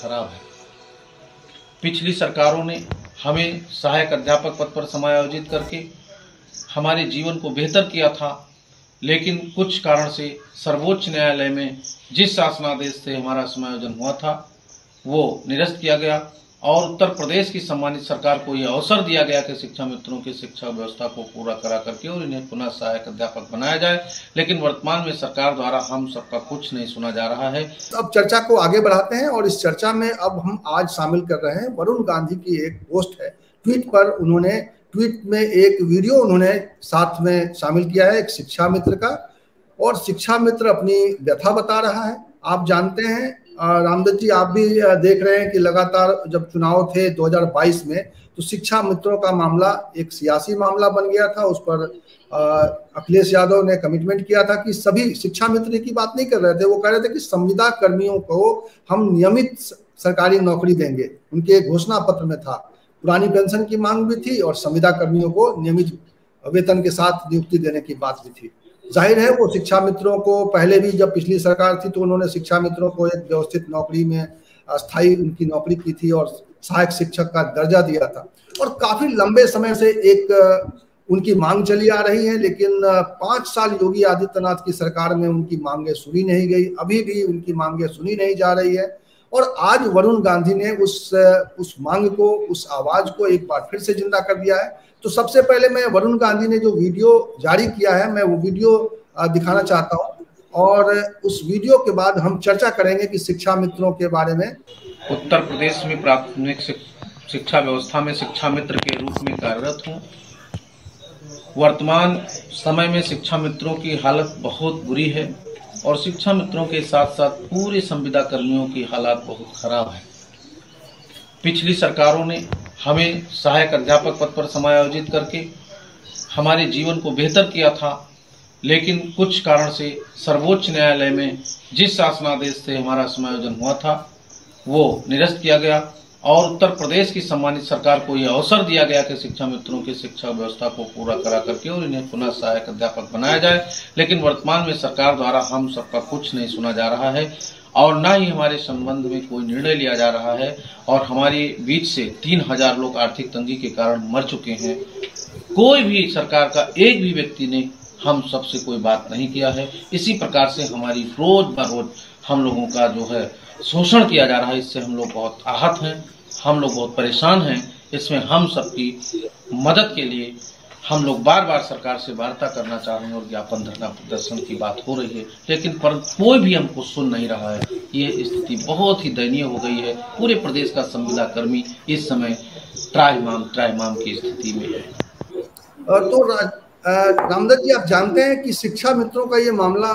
खराब है। पिछली सरकारों ने हमें सहायक अध्यापक पद पर समायोजित करके हमारे जीवन को बेहतर किया था, लेकिन कुछ कारण से सर्वोच्च न्यायालय में जिस शासनादेश से हमारा समायोजन हुआ था वो निरस्त किया गया और उत्तर प्रदेश की सम्मानित सरकार को यह अवसर दिया गया कि शिक्षा मित्रों की शिक्षा व्यवस्था को पूरा करा करके और इन्हें पुनः सहायक अध्यापक बनाया जाए, लेकिन वर्तमान में सरकार द्वारा हम सबका कुछ नहीं सुना जा रहा है। अब चर्चा को आगे बढ़ाते हैं और इस चर्चा में अब हम आज शामिल कर रहे हैं वरुण गांधी की एक पोस्ट है। ट्वीट में एक वीडियो उन्होंने साथ में शामिल किया है एक शिक्षा मित्र का, और शिक्षा मित्र अपनी व्यथा बता रहा है। आप जानते हैं रामदत्त जी, आप भी देख रहे हैं कि लगातार जब चुनाव थे 2022 में तो शिक्षा मित्रों का मामला एक सियासी मामला बन गया था। उस पर अखिलेश यादव ने कमिटमेंट किया था कि सभी शिक्षा मित्र की बात नहीं कर रहे थे, वो कह रहे थे कि संविदा कर्मियों को हम नियमित सरकारी नौकरी देंगे। उनके घोषणा पत्र में था, पुरानी पेंशन की मांग भी थी और संविदा कर्मियों को नियमित वेतन के साथ नियुक्ति देने की बात भी थी। जाहिर है वो शिक्षा मित्रों को पहले भी जब पिछली सरकार थी तो उन्होंने शिक्षा मित्रों को एक व्यवस्थित नौकरी में स्थायी उनकी नौकरी की थी और सहायक शिक्षक का दर्जा दिया था, और काफी लंबे समय से एक उनकी मांग चली आ रही है। लेकिन 5 साल योगी आदित्यनाथ की सरकार में उनकी मांगे सुनी नहीं गई, अभी भी उनकी मांगे सुनी नहीं जा रही है। और आज वरुण गांधी ने उस मांग को, उस आवाज को एक बार फिर से जिंदा कर दिया है। तो सबसे पहले मैं वरुण गांधी ने जो वीडियो जारी किया है मैं वो वीडियो दिखाना चाहता हूं, और उस वीडियो के बाद हम चर्चा करेंगे कि शिक्षा मित्रों के बारे में। उत्तर प्रदेश में प्राथमिक शिक्षा व्यवस्था में शिक्षा मित्र के रूप में कार्यरत हूँ। वर्तमान समय में शिक्षा मित्रों की हालत बहुत बुरी है और शिक्षा मित्रों के साथ साथ पूरे संविदा कर्मियों की हालत बहुत खराब है। पिछली सरकारों ने हमें सहायक अध्यापक पद पर समायोजित करके हमारे जीवन को बेहतर किया था, लेकिन कुछ कारण से सर्वोच्च न्यायालय में जिस शासनादेश से हमारा समायोजन हुआ था वो निरस्त किया गया और उत्तर प्रदेश की सम्मानित सरकार को यह अवसर दिया गया कि शिक्षा मित्रों की शिक्षा व्यवस्था को पूरा करा करके और इन्हें पुनः सहायक अध्यापक बनाया जाए, लेकिन वर्तमान में सरकार द्वारा हम सबका कुछ नहीं सुना जा रहा है और न ही हमारे संबंध में कोई निर्णय लिया जा रहा है। और हमारे बीच से 3000 लोग आर्थिक तंगी के कारण मर चुके हैं। कोई भी सरकार का एक भी व्यक्ति ने हम सबसे कोई बात नहीं किया है। इसी प्रकार से हमारी रोज बरोज हम लोगों का जो है शोषण किया जा रहा है। इससे हम लोग बहुत आहत हैं, हम लोग बहुत परेशान हैं। इसमें हम सबकी मदद के लिए हम लोग बार बार सरकार से वार्ता करना चाह रहे हैं और ज्ञापन धरना प्रदर्शन की बात हो रही है, लेकिन पर कोई भी हमको सुन नहीं रहा है। ये स्थिति बहुत ही दयनीय हो गई है। पूरे प्रदेश का संविदा कर्मी इस समय त्राहिमाम की स्थिति में है। तो रामदत्त जी, आप जानते हैं कि शिक्षा मित्रों का ये मामला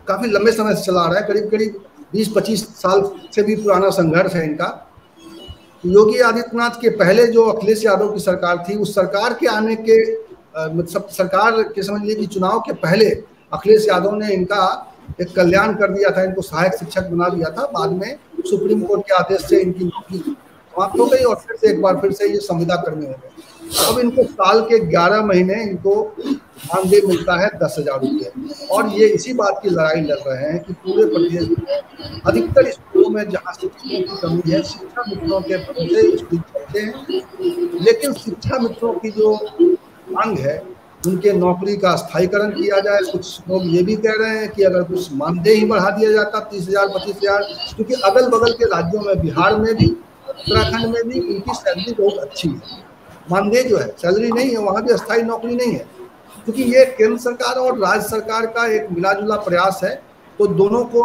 काफी लंबे समय से चला आ रहा है, करीब 20-25 साल से भी पुराना संघर्ष है इनका। योगी आदित्यनाथ के पहले जो अखिलेश यादव की सरकार थी, उस सरकार के आने के मतलब सरकार के समझ लीजिए कि चुनाव के पहले अखिलेश यादव ने इनका एक कल्याण कर दिया था, इनको सहायक शिक्षक बना दिया था। बाद में सुप्रीम कोर्ट के आदेश से इनकी नौकरी समाप्त हो गई और फिर से ये संविदा कर्मी हो गए। अब इनको साल के 11 महीने इनको मानदेय मिलता है 10,000 रुपये, और ये इसी बात की लड़ाई लड़ रहे हैं कि पूरे प्रदेश में अधिकतर स्कूलों में जहाँ शिक्षकों की कमी है, शिक्षा मित्रों के पद से स्कूल चलते हैं। लेकिन शिक्षा मित्रों की जो मांग है उनके नौकरी का स्थायीकरण किया जाए। कुछ लोग ये भी कह रहे हैं कि अगर कुछ मानदेय ही बढ़ा दिया जाता 30,000 25,000, क्योंकि अगल बगल के राज्यों में, बिहार में भी, उत्तराखंड में भी उनकी सैलरी बहुत अच्छी है। मानदेय जो है, सैलरी नहीं है, वहाँ भी अस्थायी नौकरी नहीं है, क्योंकि ये केंद्र सरकार और राज्य सरकार का एक मिलाजुला प्रयास है। तो दोनों को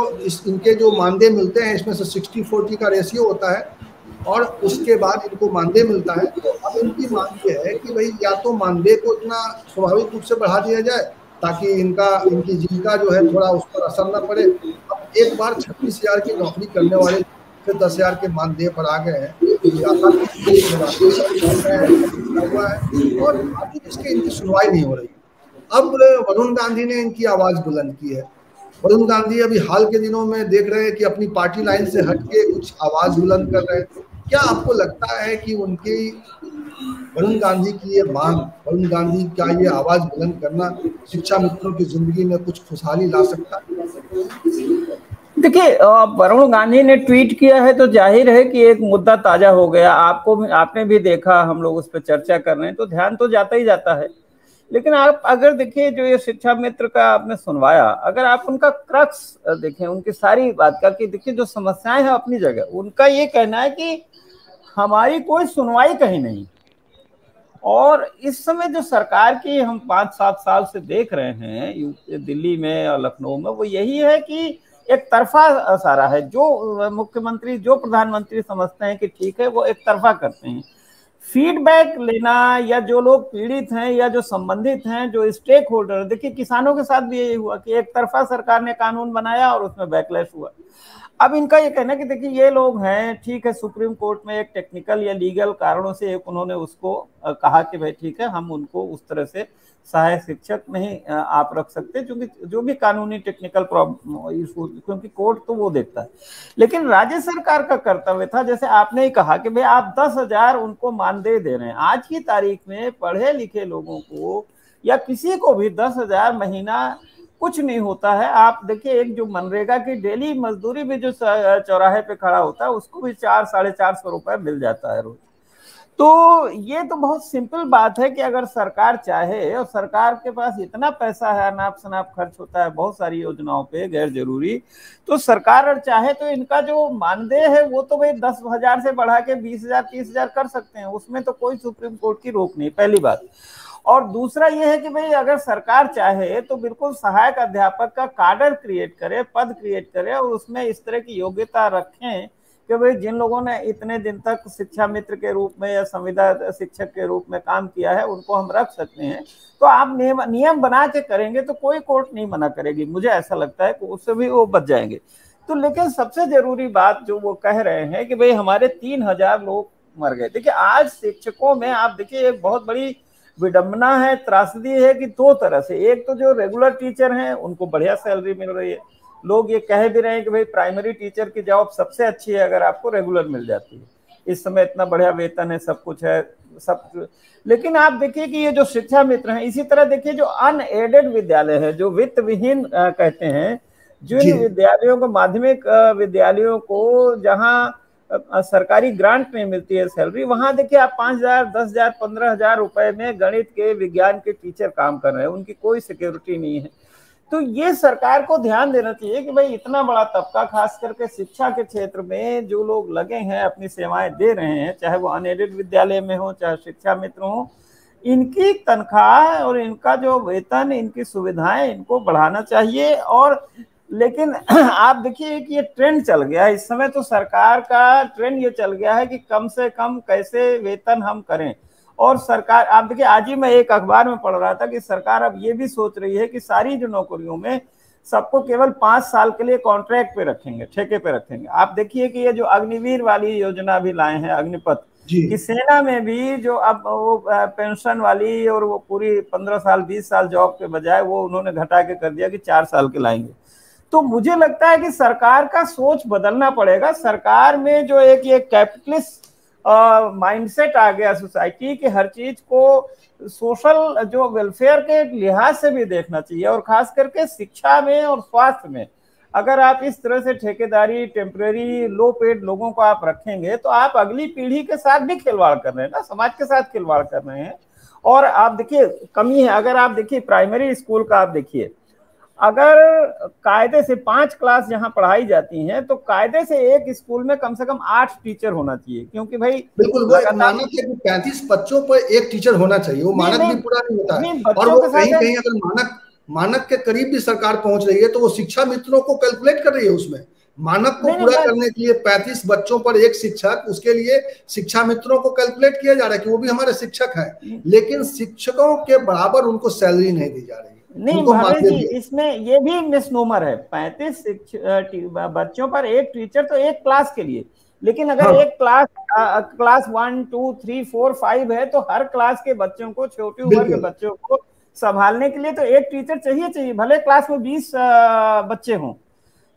इनके जो मानदेय मिलते हैं इसमें से 60-40 का रेशियो होता है और उसके बाद इनको मानदेय मिलता है। तो अब इनकी मांग ये है कि भाई या तो मानदेय को इतना स्वाभाविक रूप से बढ़ा दिया जाए ताकि इनकी जीविका जो है थोड़ा उस पर असर न पड़े। अब एक बार 36,000 की नौकरी करने वाले फिर 10,000 के मानदेय पर आ गए हैं और अभी इसकी इनकी सुनवाई नहीं हो रही। अब वरुण गांधी ने इनकी आवाज बुलंद की है। वरुण गांधी अभी हाल के दिनों में देख रहे हैं कि अपनी पार्टी लाइन से हटके कुछ आवाज बुलंद कर रहे हैं। क्या आपको लगता है कि उनकी वरुण गांधी की ये मांग, वरुण गांधी का ये आवाज बुलंद करना शिक्षा मित्रों की जिंदगी में कुछ खुशहाली ला सकता है? देखिए, वरुण गांधी ने ट्वीट किया है तो जाहिर है कि एक मुद्दा ताजा हो गया। आपने भी देखा, हम लोग उस पर चर्चा कर रहे हैं तो ध्यान तो जाता ही जाता है। लेकिन आप अगर देखिए, जो ये शिक्षा मित्र का आपने सुनवाया, अगर आप उनका क्रक्स देखें, उनकी सारी बात का, कि देखिए जो समस्याएं हैं अपनी जगह, उनका ये कहना है कि हमारी कोई सुनवाई कहीं नहीं। और इस समय जो सरकार की हम 5-7 साल से देख रहे हैं दिल्ली में और लखनऊ में, वो यही है कि एक तरफा सारा है। जो मुख्यमंत्री, जो प्रधानमंत्री समझते हैं कि ठीक है, वो एक तरफा करते हैं। फीडबैक लेना, या जो लोग पीड़ित हैं या जो संबंधित हैं, जो स्टेक होल्डर, देखिए किसानों के साथ भी यही हुआ कि एक तरफा सरकार ने कानून बनाया और उसमें बैकलैश हुआ। अब इनका ये कहना है कि देखिए ये लोग हैं, ठीक है, सुप्रीम कोर्ट में एक टेक्निकल या लीगल कारणों से एक उन्होंने उसको कहा कि भाई ठीक है, हम उनको उस तरह से सहायक शिक्षक नहीं आप रख सकते, क्योंकि जो भी कानूनी टेक्निकल प्रॉब्लम इशू, क्योंकि कोर्ट तो वो देखता है। लेकिन राज्य सरकार का कर्तव्य था, जैसे आपने ही कहा कि भाई आप 10,000 उनको मानदेय दे रहे हैं। आज की तारीख में पढ़े लिखे लोगों को या किसी को भी 10,000 महीना कुछ नहीं होता है। आप देखिए, एक जो मनरेगा की डेली मजदूरी भी जो चौराहे पे खड़ा होता है, उसको भी 400-450 रुपए मिल जाता है रोज। तो ये तो बहुत सिंपल बात है कि अगर सरकार चाहे, और सरकार के पास इतना पैसा है, अनाप शनाप खर्च होता है बहुत सारी योजनाओं पे गैर जरूरी, तो सरकार अगर चाहे तो इनका जो मानदेय है वो तो भाई 10,000 से बढ़ा के 20,000 30,000 कर सकते हैं। उसमें तो कोई सुप्रीम कोर्ट की रोक नहीं, पहली बात। और दूसरा ये है कि भाई अगर सरकार चाहे तो बिल्कुल सहायक अध्यापक का काडर क्रिएट करे, पद क्रिएट करे, और उसमें इस तरह की योग्यता रखें कि भाई जिन लोगों ने इतने दिन तक शिक्षा मित्र के रूप में या संविदा शिक्षक के रूप में काम किया है, उनको हम रख सकते हैं। तो आप नियम बना के करेंगे तो कोई कोर्ट नहीं मना करेगी, मुझे ऐसा लगता है कि उससे भी वो बच जाएंगे। तो लेकिन सबसे जरूरी बात जो वो कह रहे हैं कि भाई हमारे 3,000 लोग मर गए। देखिए आज शिक्षकों में आप देखिए एक बहुत बड़ी विडंबना है, त्रासदी है कि दो तरह से, एक तो जो रेगुलर टीचर हैं उनको बढ़िया सैलरी मिल रही है, लोग ये कह भी रहे हैं कि भाई प्राइमरी टीचर की जॉब सबसे अच्छी है अगर आपको रेगुलर मिल जाती है, इस समय इतना बढ़िया वेतन है, सब कुछ है, सब। लेकिन आप देखिए कि ये जो शिक्षा मित्र हैं, इसी तरह देखिए जो अनएडेड विद्यालय है, जो वित्त विहीन कहते हैं, जिन विद्यालयों को, माध्यमिक विद्यालयों को जहाँ सरकारी ग्रांट में मिलती है सैलरी, वहां देखिए आप 5,000, 10,000, 15,000 रुपए में गणित के, विज्ञान के टीचर काम कर रहे हैं, उनकी कोई सिक्योरिटी नहीं है। तो ये सरकार को ध्यान देना चाहिए कि भाई इतना बड़ा तबका, खास करके शिक्षा के क्षेत्र में जो लोग लगे हैं, अपनी सेवाएं दे रहे हैं, चाहे वो अनएडेड विद्यालय में हो, चाहे शिक्षा मित्र हो, इनकी तनख्वाह और इनका जो वेतन, इनकी सुविधाएं इनको बढ़ाना चाहिए। और लेकिन आप देखिए कि ये ट्रेंड चल गया है इस समय, तो सरकार का ट्रेंड ये चल गया है कि कम से कम कैसे वेतन हम करें। और सरकार, आप देखिए आज ही मैं एक अखबार में पढ़ रहा था कि सरकार अब ये भी सोच रही है कि सारी जो नौकरियों में सबको केवल 5 साल के लिए कॉन्ट्रैक्ट पे रखेंगे, ठेके पे रखेंगे। आप देखिए कि ये जो अग्निवीर वाली योजना भी लाए हैं, अग्निपथ की, सेना में भी जो अब वो पेंशन वाली और वो पूरी 15 साल 20 साल जॉब के बजाय वो उन्होंने घटा के कर दिया कि 4 साल के लाएंगे। तो मुझे लगता है कि सरकार का सोच बदलना पड़ेगा। सरकार में जो एक ये कैपिटलिस्ट माइंडसेट आ गया सोसाइटी के, हर चीज को सोशल जो वेलफेयर के लिहाज से भी देखना चाहिए, और खास करके शिक्षा में और स्वास्थ्य में अगर आप इस तरह से ठेकेदारी, टेम्परेरी लो पेड लोगों को आप रखेंगे तो आप अगली पीढ़ी के साथ भी खिलवाड़ कर रहे हैं ना, समाज के साथ खिलवाड़ कर रहे हैं। और आप देखिए कमी है, अगर आप देखिए प्राइमरी स्कूल का आप देखिए, अगर कायदे से 5 क्लास जहां पढ़ाई जाती हैं तो कायदे से एक स्कूल में कम से कम 8 टीचर होना चाहिए, क्योंकि भाई बिल्कुल वो एक मानक है कि 35 बच्चों पर एक टीचर होना चाहिए, वो मानक भी पूरा नहीं होता है। और वो कहीं कहीं अगर मानक के करीब भी सरकार पहुंच रही है तो वो शिक्षा मित्रों को कैलकुलेट कर रही है उसमें। मानक को पूरा करने के लिए 35 बच्चों पर एक शिक्षक, उसके लिए शिक्षा मित्रों को कैलकुलेट किया जा रहा है कि वो भी हमारे शिक्षक हैं, लेकिन शिक्षकों के बराबर उनको सैलरी नहीं दी जा रही। नहीं भावेश जी, इसमें ये भी मिसनोमर है। 35 बच्चों पर एक टीचर तो एक क्लास के लिए, लेकिन अगर एक क्लास 1, 2, 3, 4, 5 है तो हर क्लास के बच्चों को, छोटी उम्र के बच्चों को संभालने के लिए तो एक टीचर चाहिए, भले क्लास में 20 बच्चे हों।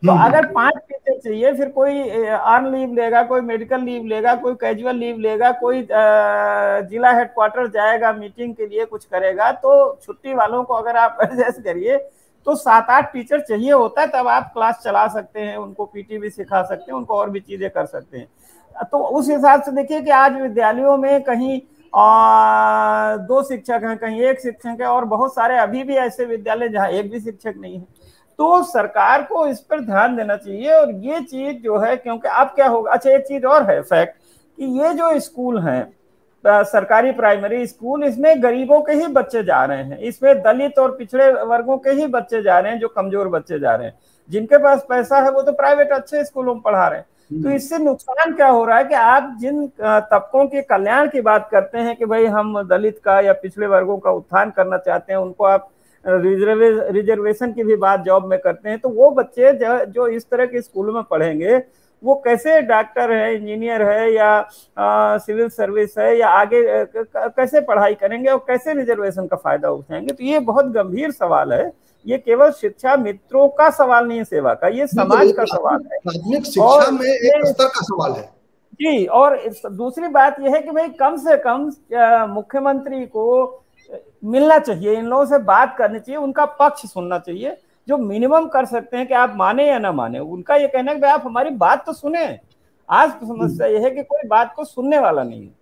तो अगर 5 टीचर चाहिए, फिर कोई अर्न लीव लेगा, कोई मेडिकल लीव लेगा, कोई कैजुअल लीव लेगा, कोई जिला हेडक्वार्टर जाएगा मीटिंग के लिए, कुछ करेगा, तो छुट्टी वालों को अगर आप एडजस्ट करिए तो 7-8 टीचर चाहिए होता है, तब आप क्लास चला सकते हैं, उनको पीटी भी सिखा सकते हैं, उनको और भी चीजें कर सकते हैं। तो उस हिसाब से देखिए कि आज विद्यालयों में कहीं 2 शिक्षक हैं, कहीं 1 शिक्षक है, और बहुत सारे अभी भी ऐसे विद्यालय जहाँ 1 भी शिक्षक नहीं है। तो सरकार को इस पर ध्यान देना चाहिए। और ये चीज जो है, क्योंकि अब क्या होगा, अच्छा एक चीज और है फैक्ट कि ये जो स्कूल हैं सरकारी प्राइमरी स्कूल, इसमें गरीबों के ही बच्चे जा रहे हैं, इसमें दलित और पिछड़े वर्गों के ही बच्चे जा रहे हैं, जो कमजोर बच्चे जा रहे हैं। जिनके पास पैसा है वो तो प्राइवेट अच्छे स्कूलों में पढ़ा रहे हैं। तो इससे नुकसान क्या हो रहा है कि आप जिन तबकों के कल्याण की बात करते हैं कि भाई हम दलित का या पिछड़े वर्गों का उत्थान करना चाहते हैं, उनको आप रिजर्वेशन की भी बात जॉब में करते हैं, तो वो बच्चे जो इस तरह के स्कूलों में पढ़ेंगे वो कैसे डॉक्टर है, इंजीनियर है, या सिविल सर्विस है, या आगे कैसे पढ़ाई करेंगे और कैसे रिजर्वेशन का फायदा उठाएंगे। तो ये बहुत गंभीर सवाल है। ये केवल शिक्षा मित्रों का सवाल नहीं है सेवा का, ये समाज का सवाल है, प्राथमिक शिक्षा में एक स्तर का सवाल है जी। और दूसरी बात यह है कि भाई कम से कम मुख्यमंत्री को मिलना चाहिए, इन लोगों से बात करनी चाहिए, उनका पक्ष सुनना चाहिए। जो मिनिमम कर सकते हैं कि आप माने या ना माने, उनका ये कहना है कि आप हमारी बात तो सुने। आज तो समस्या यह है कि कोई बात को सुनने वाला नहीं है।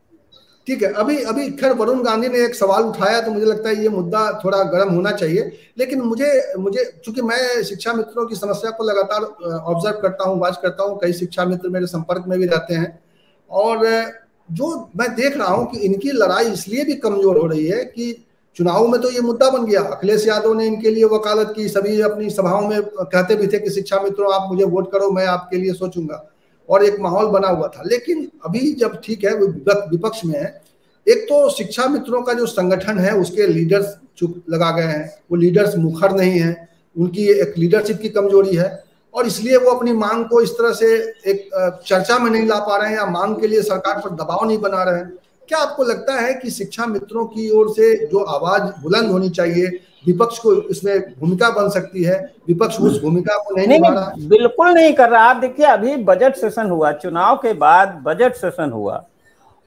ठीक है, अभी खैर वरुण गांधी ने एक सवाल उठाया, तो मुझे लगता है ये मुद्दा थोड़ा गर्म होना चाहिए। लेकिन मुझे चूंकि मैं शिक्षा मित्रों की समस्या को लगातार ऑब्जर्व करता हूँ, वाच करता हूँ, कई शिक्षा मित्र मेरे संपर्क में भी रहते हैं, और जो मैं देख रहा हूँ कि इनकी लड़ाई इसलिए भी कमजोर हो रही है कि चुनाव में तो ये मुद्दा बन गया। अखिलेश यादव ने इनके लिए वकालत की, सभी अपनी सभाओं में कहते भी थे कि शिक्षा मित्रों आप मुझे वोट करो, मैं आपके लिए सोचूंगा, और एक माहौल बना हुआ था। लेकिन अभी जब ठीक है विपक्ष में है, एक तो शिक्षा मित्रों का जो संगठन है उसके लीडर्स चुप लगा गए हैं, वो लीडर्स मुखर नहीं है, उनकी एक लीडरशिप की कमजोरी है, और इसलिए वो अपनी मांग को इस तरह से एक चर्चा में नहीं ला पा रहे हैं, या मांग के लिए सरकार पर दबाव नहीं बना रहे हैं। क्या आपको लगता है कि शिक्षा मित्रों की ओर से जो आवाज बुलंद होनी चाहिए, विपक्ष को इसमें भूमिका बन सकती है, विपक्ष उस भूमिका को नहीं निभा रहा? बिल्कुल नहीं कर रहा। आप देखिए अभी बजट सेशन हुआ, चुनाव के बाद बजट सेशन हुआ,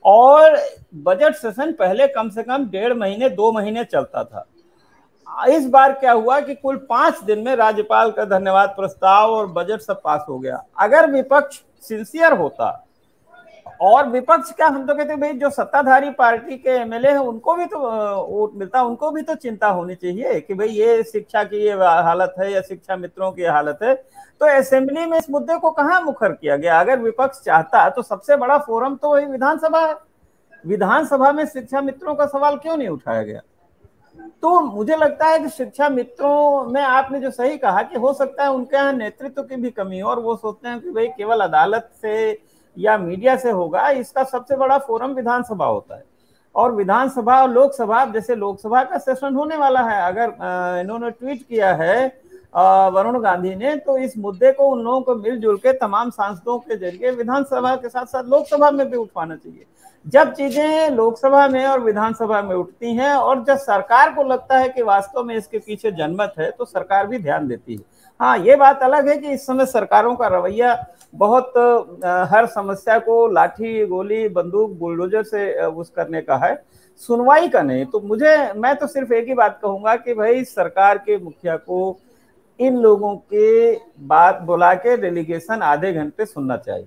और बजट सेशन पहले कम से कम 1.5 महीने 2 महीने चलता था। इस बार क्या हुआ कि कुल 5 दिन में राज्यपाल का धन्यवाद प्रस्ताव और बजट सब पास हो गया। अगर विपक्ष सिंसियर होता, और विपक्ष क्या, हम तो कहते हैं भाई जो सत्ताधारी पार्टी के एमएलए हैं उनको भी तो वोट मिलता, उनको भी तो चिंता होनी चाहिए कि भाई ये शिक्षा की ये हालत है या शिक्षा मित्रों की हालत है। तो असेंबली में इस मुद्दे को कहाँ मुखर किया गया? अगर विपक्ष चाहता तो सबसे बड़ा फोरम तो वही विधानसभा है, विधानसभा में शिक्षा मित्रों का सवाल क्यों नहीं उठाया गया? तो मुझे लगता है कि शिक्षा मित्रों में आपने जो सही कहा कि हो सकता है उनके यहाँ नेतृत्व की भी कमी हो, और वो सोचते हैं कि भाई केवल अदालत से या मीडिया से होगा। इसका सबसे बड़ा फोरम विधानसभा होता है, और विधानसभा और लोकसभा, जैसे लोकसभा का सेशन होने वाला है, अगर इन्होंने ट्वीट किया है वरुण गांधी ने, तो इस मुद्दे को उन लोगों को मिलजुल के तमाम सांसदों के जरिए विधानसभा के साथ साथ लोकसभा में भी उठवाना चाहिए। जब चीजें लोकसभा में और विधानसभा में उठती हैं, और जब सरकार को लगता है कि वास्तव में इसके पीछे जनमत है, तो सरकार भी ध्यान देती है। हाँ, ये बात अलग है कि इस समय सरकारों का रवैया बहुत हर समस्या को लाठी, गोली, बंदूक, बुलडोजर से उस करने का है, सुनवाई का नहीं। तो मैं तो सिर्फ एक ही बात कहूंगा कि भाई सरकार के मुखिया को इन लोगों के बात बुला के डेलीगेशन आधे घंटे सुनना चाहिए।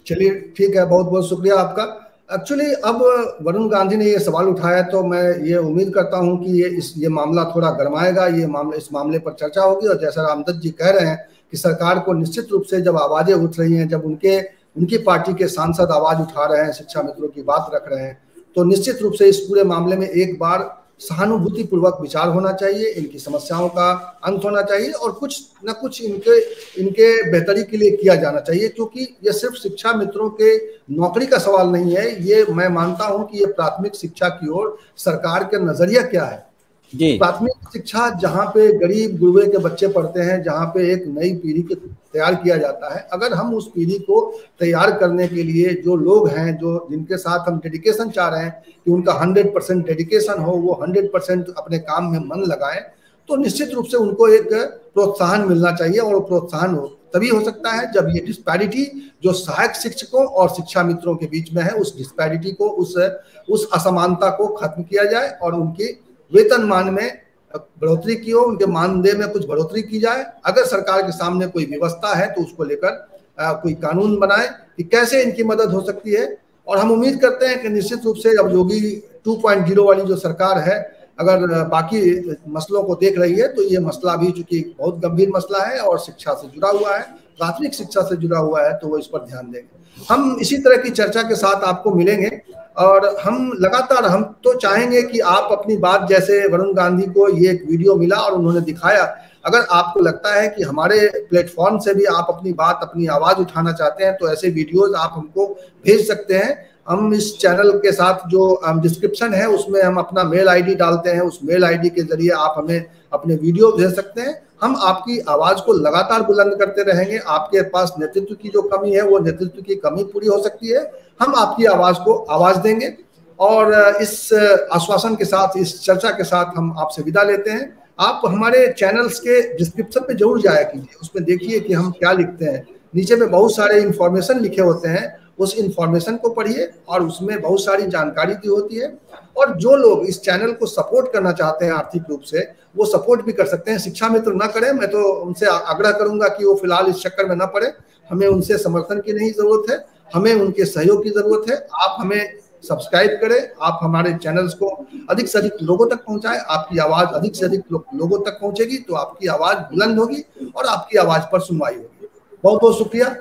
चलिए ठीक है, बहुत बहुत शुक्रिया आपका। एक्चुअली अब वरुण गांधी ने ये सवाल उठाया, तो मैं ये उम्मीद करता हूं कि ये मामला थोड़ा गरमाएगा, इस मामले पर चर्चा होगी। और जैसा रामदत्त जी कह रहे हैं कि सरकार को निश्चित रूप से जब आवाजें उठ रही हैं, जब उनकी पार्टी के सांसद आवाज उठा रहे हैं, शिक्षा मित्रों की बात रख रहे हैं, तो निश्चित रूप से इस पूरे मामले में एक बार सहानुभूतिपूर्वक विचार होना चाहिए, इनकी समस्याओं का अंत होना चाहिए, और कुछ न कुछ इनके बेहतरी के लिए किया जाना चाहिए। क्योंकि ये सिर्फ शिक्षा मित्रों के नौकरी का सवाल नहीं है, ये मैं मानता हूं कि ये प्राथमिक शिक्षा की ओर सरकार का नजरिया क्या है। प्राथमिक शिक्षा जहाँ पे गरीब गुरबे के बच्चे पढ़ते हैं, जहाँ पे एक नई पीढ़ी को तैयार किया जाता है, अगर हम उस पीढ़ी को तैयार करने के लिए जो लोग हैं, जो जिनके साथ हम डेडिकेशन चाह रहे हैं कि उनका 100% डेडिकेशन हो, वो 100% अपने काम में मन लगाएं, तो निश्चित रूप से उनको एक प्रोत्साहन मिलना चाहिए। और प्रोत्साहन तभी हो सकता है जब ये डिस्पैरिटी जो सहायक शिक्षकों और शिक्षा मित्रों के बीच में है, उस डिस्पैरिटी को, उस असमानता को खत्म किया जाए, और उनकी वेतनमान में बढ़ोतरी की हो, उनके मानदेय में कुछ बढ़ोतरी की जाए। अगर सरकार के सामने कोई व्यवस्था है तो उसको लेकर कोई कानून बनाए कि कैसे इनकी मदद हो सकती है। और हम उम्मीद करते हैं कि निश्चित रूप से अब योगी 2.0 वाली जो सरकार है, अगर बाकी मसलों को देख रही है तो ये मसला भी चूंकि बहुत गंभीर मसला है और शिक्षा से जुड़ा हुआ है, प्राथमिक शिक्षा से जुड़ा हुआ है, तो वो इस पर ध्यान देंगे। हम इसी तरह की चर्चा के साथ आपको मिलेंगे और हम लगातार, हम तो चाहेंगे कि आप अपनी बात, जैसे वरुण गांधी को ये एक वीडियो मिला और उन्होंने दिखाया, अगर आपको लगता है कि हमारे प्लेटफॉर्म से भी आप अपनी बात, अपनी आवाज उठाना चाहते हैं तो ऐसे वीडियोज आप हमको भेज सकते हैं। हम इस चैनल के साथ जो डिस्क्रिप्शन है उसमें हम अपना मेल आईडी डालते हैं, उस मेल आईडी के जरिए आप हमें अपने वीडियो भेज सकते हैं। हम आपकी आवाज को लगातार बुलंद करते रहेंगे। आपके पास नेतृत्व की जो कमी है वो नेतृत्व की कमी पूरी हो सकती है। हम आपकी आवाज को आवाज देंगे और इस आश्वासन के साथ, इस चर्चा के साथ हम आपसे विदा लेते हैं। आप हमारे चैनल्स के डिस्क्रिप्शन पे जरूर जाया कीजिए, उसमें देखिए कि हम क्या लिखते हैं। नीचे में बहुत सारे इंफॉर्मेशन लिखे होते हैं, उस इंफॉर्मेशन को पढ़िए और उसमें बहुत सारी जानकारी दी होती है। और जो लोग इस चैनल को सपोर्ट करना चाहते हैं आर्थिक रूप से, वो सपोर्ट भी कर सकते हैं। शिक्षा मित्र ना करें, मैं तो उनसे आग्रह करूंगा कि वो फिलहाल इस चक्कर में ना पड़े। हमें उनसे समर्थन की नहीं जरूरत है, हमें उनके सहयोग की जरूरत है। आप हमें सब्सक्राइब करें, आप हमारे चैनल्स को अधिक से अधिक लोगों तक पहुंचाएं। आपकी आवाज अधिक से अधिक लोगों तक पहुंचेगी तो आपकी आवाज बुलंद होगी और आपकी आवाज पर सुनवाई होगी। बहुत बहुत शुक्रिया।